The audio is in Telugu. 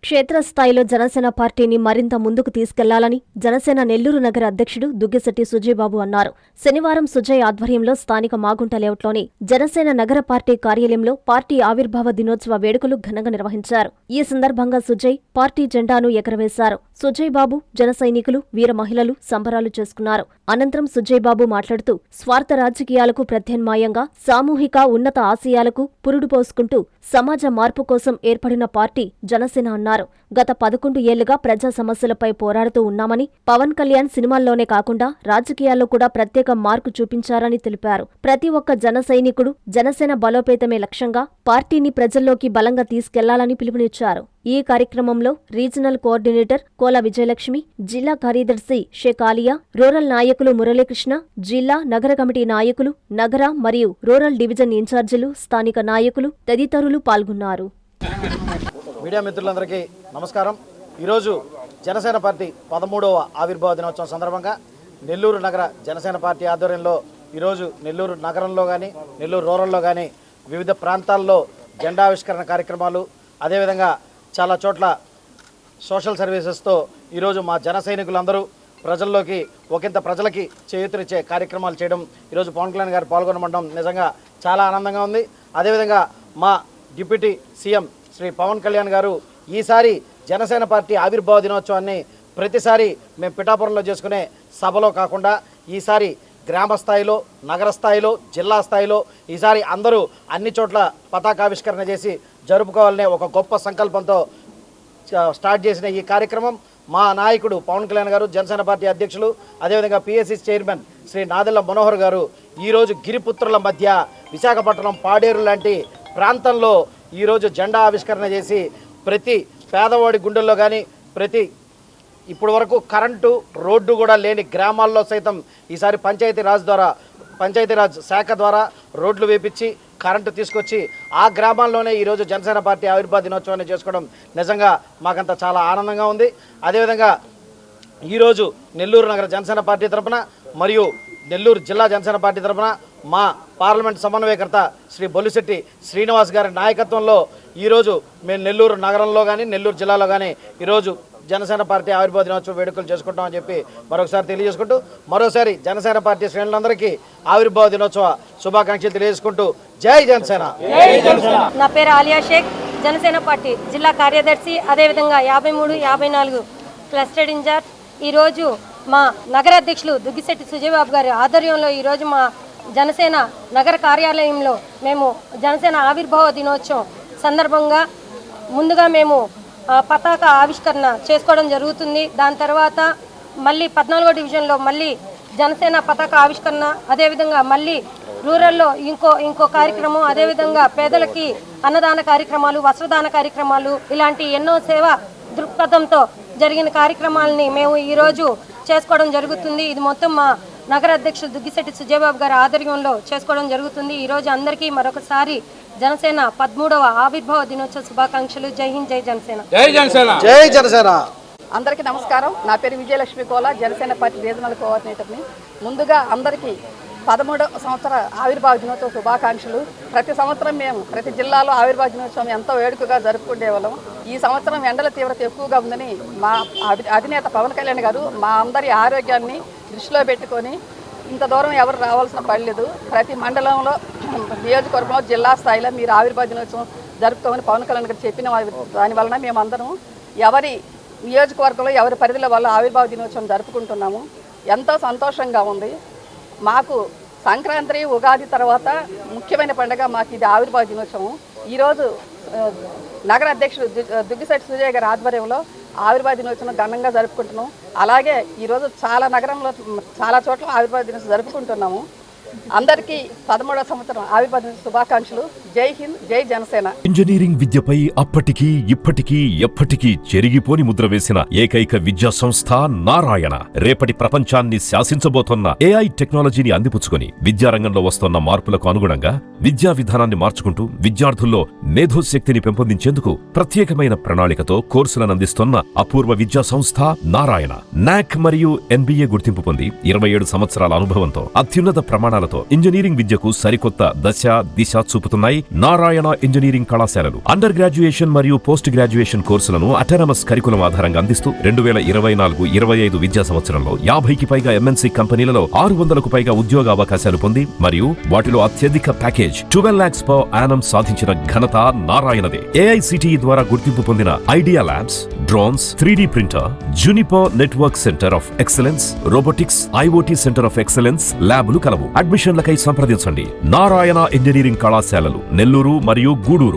క్షేత్రస్థాయిలో జనసేన పార్టీని మరింత ముందుకు తీసుకెళ్లాలని జనసేన నెల్లూరు నగర అధ్యక్షుడు దుగ్గిశెట్టి సుజయబాబు అన్నారు. శనివారం సుజయ్ ఆధ్వర్యంలో స్థానిక మాగుంట లేఅవుట్లోని జనసేన నగర పార్టీ కార్యాలయంలో పార్టీ ఆవిర్భావ దినోత్సవ వేడుకలు ఘనంగా నిర్వహించారు. ఈ సందర్భంగా సుజయ్ పార్టీ జెండాను ఎగరవేశారు. సుజయ్ బాబు, జన సైనికులు, వీర మహిళలు సంబరాలు చేసుకున్నారు. అనంతరం సుజయ్ బాబు మాట్లాడుతూ స్వార్థ రాజకీయాలకు ప్రత్యామ్నాయంగా సామూహిక ఉన్నత ఆశయాలకు పురుడు పోసుకుంటూ సమాజ మార్పు కోసం ఏర్పడిన పార్టీ జనసేన అన్నారు. గత 11 ఏళ్లుగా ప్రజా సమస్యలపై పోరాడుతూ ఉన్నామని, పవన్ కళ్యాణ్ సినిమాల్లోనే కాకుండా రాజకీయాల్లో కూడా ప్రత్యేక మార్కు చూపించారని తెలిపారు. ప్రతి ఒక్క జన సైనికుడు జనసేన బలోపేతమే లక్ష్యంగా పార్టీని ప్రజల్లోకి బలంగా తీసుకెళ్లాలని పిలుపునిచ్చారు. ఈ కార్యక్రమంలో రీజనల్ కోఆర్డినేటర్ కోల విజయలక్ష్మి, జిల్లా కార్యదర్శి షేక్ ఆలియా, రూరల్ నాయకులు మురళీకృష్ణ, జిల్లా నగర కమిటీ నాయకులు, నగర మరియు రూరల్ డివిజన్ ఇన్ఛార్జీలు, స్థానిక నాయకులు తదితరులు పాల్గొన్నారు. మీడియా మిత్రులందరికీ నమస్కారం. ఈరోజు జనసేన పార్టీ 13వ ఆవిర్భావ దినోత్సవం సందర్భంగా నెల్లూరు నగర జనసేన పార్టీ ఆధ్వర్యంలో ఈరోజు నెల్లూరు నగరంలో కానీ నెల్లూరు రూరల్లో కానీ వివిధ ప్రాంతాల్లో జెండావిష్కరణ కార్యక్రమాలు, అదేవిధంగా చాలా చోట్ల సోషల్ సర్వీసెస్తో ఈరోజు మా జన సైనికులందరూ ప్రజల్లోకి ఒకంత ప్రజలకి చేయూతనిచ్చే కార్యక్రమాలు చేయడం, ఈరోజు పవన్ కళ్యాణ్ గారు పాల్గొనడం నిజంగా చాలా ఆనందంగా ఉంది. అదేవిధంగా మా డిప్యూటీ సీఎం శ్రీ పవన్ కళ్యాణ్ గారు ఈసారి జనసేన పార్టీ ఆవిర్భావ దినోత్సవాన్ని ప్రతిసారి మేము పిఠాపురంలో చేసుకునే సభలో కాకుండా ఈసారి గ్రామ స్థాయిలో, నగర స్థాయిలో, జిల్లా స్థాయిలో ఈసారి అందరూ అన్ని చోట్ల పతాకావిష్కరణ చేసి జరుపుకోవాలనే ఒక గొప్ప సంకల్పంతో స్టార్ట్ చేసిన ఈ కార్యక్రమం మా నాయకుడు పవన్ కళ్యాణ్ గారు, జనసేన పార్టీ అధ్యక్షులు, అదేవిధంగా పిఎస్సి చైర్మన్ శ్రీ నాదెళ్ల మనోహర్ గారు ఈరోజు గిరిపుత్రుల మధ్య విశాఖపట్నం పాడేరు లాంటి ప్రాంతంలో ఈరోజు జెండా ఆవిష్కరణ చేసి ప్రతి పేదవాడి గుండెల్లో కానీ ప్రతి ఇప్పటి వరకు కరెంటు, రోడ్డు కూడా లేని గ్రామాల్లో సైతం ఈసారి పంచాయతీరాజ్ శాఖ ద్వారా రోడ్లు వేపించి కరెంటు తీసుకొచ్చి ఆ గ్రామాల్లోనే ఈరోజు జనసేన పార్టీ ఆవిర్భావ దినోత్సవాన్ని చేసుకోవడం నిజంగా మాకంతా చాలా ఆనందంగా ఉంది. అదేవిధంగా ఈరోజు నెల్లూరు నగర జనసేన పార్టీ తరఫున మరియు నెల్లూరు జిల్లా జనసేన పార్టీ తరఫున మా పార్లమెంట్ సమన్వయకర్త శ్రీ బొలిశెట్టి శ్రీనివాస్ గారి నాయకత్వంలో ఈరోజు మేము నెల్లూరు నగరంలో కానీ నెల్లూరు జిల్లాలో కానీ ఈరోజు జనసేన పార్టీ ఆవిర్భావ దినోత్సవ వేడుకలు చేసుకుంటామని చెప్పి మరొకసారి తెలియజేసుకుంటూ మరోసారి జనసేన పార్టీ శ్రేణులందరికీ ఆవిర్భావ దినోత్సవ శుభాకాంక్షలు తెలియజేసుకుంటూ జై జనసేన. నా పేరు ఆలియా షేక్, జనసేన పార్టీ జిల్లా కార్యదర్శి, అదేవిధంగా 53, 54 క్లస్టర్ ఇన్ఛార్జ్. ఈరోజు మా నగర అధ్యక్షులు దుగ్గిశెట్టి సుజయబాబు గారి ఆధ్వర్యంలో ఈరోజు మా జనసేన నగర కార్యాలయంలో మేము జనసేన ఆవిర్భావ దినోత్సవం సందర్భంగా ముందుగా మేము పతాక ఆవిష్కరణ చేసుకోవడం జరుగుతుంది. దాని తర్వాత మళ్ళీ 14వ డివిజన్లో మళ్ళీ జనసేన పతాక ఆవిష్కరణ, అదేవిధంగా మళ్ళీ రూరల్లో ఇంకో కార్యక్రమం, అదేవిధంగా పేదలకి అన్నదాన కార్యక్రమాలు, వస్త్రదాన కార్యక్రమాలు, ఇలాంటి ఎన్నో సేవా దృక్పథంతో జరిగిన కార్యక్రమాలని మేము ఈరోజు చేసుకోవడం జరుగుతుంది. ఇది మొత్తం మా నగర అధ్యక్షులు దుగ్గిశెట్టి సుజయబాబు గారి ఆధ్వర్యంలో చేసుకోవడం జరుగుతుంది. ఈరోజు అందరికీ మరొకసారి జనసేన 13వ ఆవిర్భావ దినోత్సవ శుభాకాంక్షలు. జై హింద్, జై జనసేన. జై జనసేన. జై జనసేన. అందరికీ నమస్కారం. నా పేరు విజయలక్ష్మి కోల, జనసేన పార్టీ రీజనల్ కోఆర్డినేటర్ని. ముందుగా అందరికీ 13వ సంవత్సర ఆవిర్భావ దినోత్సవ శుభాకాంక్షలు. ప్రతి సంవత్సరం మేము ప్రతి జిల్లాలో ఆవిర్భావ దినోత్సవం ఎంతో వేడుకగా జరుపుకునేవాళ్ళం. ఈ సంవత్సరం ఎండల తీవ్రత ఎక్కువగా ఉందని మా అధినేత పవన్ కళ్యాణ్ గారు మా అందరి ఆరోగ్యాన్ని దృష్టిలో పెట్టుకొని ఇంత దూరం ఎవరు రావాల్సిన పడలేదు. ప్రతి మండలంలో, నియోజకవర్గంలో, జిల్లా స్థాయిలో మీరు ఆవిర్భావ దినోత్సవం జరుపుకోమని పవన్ కళ్యాణ్ గారు చెప్పిన దానివలన మేమందరం ఎవరి నియోజకవర్గంలో ఎవరి పరిధిలో వాళ్ళు ఆవిర్భావ దినోత్సవం జరుపుకుంటున్నాము. ఎంతో సంతోషంగా ఉంది. మాకు సంక్రాంతి, ఉగాది తర్వాత ముఖ్యమైన పండుగ మాకు ఇది ఆవిర్భావ దినోత్సవం. ఈరోజు నగర అధ్యక్షుడు దుగ్గిశెట్టి సుజయ్ గారి ఆధ్వర్యంలో ఆవిర్భావ దినోత్సవం ఘనంగా జరుపుకుంటున్నాం. అలాగే ఈరోజు చాలా నగరంలో చాలా చోట్ల ఆవిర్భావ దినోత్సవం జరుపుకుంటున్నాము. అందరికీ 13వ సంవత్సరం ఆవిర్భావ దినోత్సవ శుభాకాంక్షలు. జై హింద్, జై జనసేన. ఇంజనీరింగ్ విద్యపై అప్పటికీ ఇప్పటికీ ఎప్పటికీ చెరిగిపోని ముద్ర వేసిన ఏకైక విద్యా సంస్థ నారాయణ. రేపటి ప్రపంచాన్ని శాసించబోతోన్న ఏఐ టెక్నాలజీని అందిపుచ్చుకొని విద్యారంగంలో వస్తోన్న మార్పులకు అనుగుణంగా విద్యా విధానాన్ని మార్చుకుంటూ విద్యార్థుల్లో మేధోశక్తిని పెంపొందించేందుకు ప్రత్యేకమైన ప్రణాళికతో కోర్సులను అందిస్తోన్న అపూర్వ విద్యా సంస్థ నారాయణ. నాక్ మరియు ఎన్బిఏ గుర్తింపు పొంది 27 సంవత్సరాల అనుభవంతో అత్యున్నత ప్రమాణాల ప్రమాణాలతో ఇంజనీరింగ్ విద్యకు సరికొత్త దశ దిశ చూపుతున్నాయి నారాయణ ఇంజనీరింగ్ కళాశాలలు. అండర్ గ్రాడ్యుయేషన్ మరియు పోస్ట్ గ్రాడ్యుయేషన్ కోర్సులను అటానమస్ కరికులం ఆధారంగా అందిస్తూ 2024-25 విద్యా సంవత్సరంలో 50కి పైగా ఎంఎన్సీ కంపెనీలలో 600కు పైగా ఉద్యోగ అవకాశాలు పొంది మరియు వాటిలో అత్యధిక ప్యాకేజ్ 12 lakhs per annum సాధించిన ఘనత నారాయణదే. ఏఐసిటిఈ ద్వారా గుర్తింపు పొందిన idea labs, drones, 3D printer, Juniper network centre of excellence, robotics, IoT centre of excellence ల్యాబ్లు కలవు. అడ్మిషన్లకై సంప్రదించండి. నారాయణ ఇంజనీరింగ్ కళాశాలలు, నెల్లూరు మరియు గూడూరు.